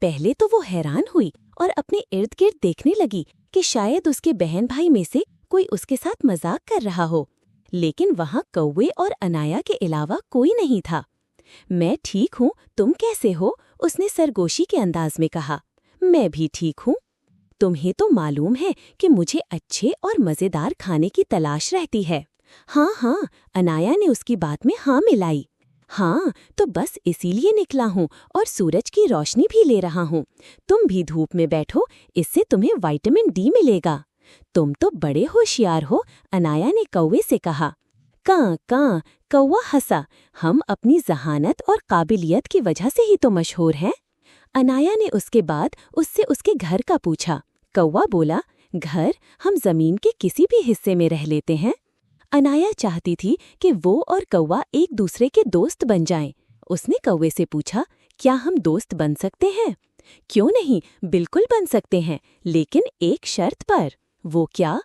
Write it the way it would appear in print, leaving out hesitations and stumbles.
पहले तो वो हैरान हुई और अपने इर्द गिर्द देखने लगी कि शायद उसके बहन भाई में से कोई उसके साथ मजाक कर रहा हो, लेकिन वहाँ कौवे और अनाया के अलावा कोई नहीं था। मैं ठीक हूँ, तुम कैसे हो? उसने सरगोशी के अंदाज में कहा। मैं भी ठीक हूँ। तुम्हें तो मालूम है कि मुझे अच्छे और मज़ेदार खाने की तलाश रहती है। हाँ हाँ, अनाया ने उसकी बात में हाँ मिलाई। हाँ, तो बस इसीलिए निकला हूँ और सूरज की रोशनी भी ले रहा हूँ। तुम भी धूप में बैठो, इससे तुम्हें विटामिन डी मिलेगा। तुम तो बड़े होशियार हो, अनाया ने कौवे से कहा। कां कां, कौवा हंसा। हम अपनी जहानत और काबिलियत की वजह से ही तो मशहूर हैं। अनाया ने उसके बाद उससे उसके घर का पूछा। कौवा बोला, घर हम जमीन के किसी भी हिस्से में रह लेते हैं। अनाया चाहती थी कि वो और कौवा एक दूसरे के दोस्त बन जाएं। उसने कौवे से पूछा, क्या हम दोस्त बन सकते हैं? क्यों नहीं, बिल्कुल बन सकते हैं, लेकिन एक शर्त पर। वो क्या?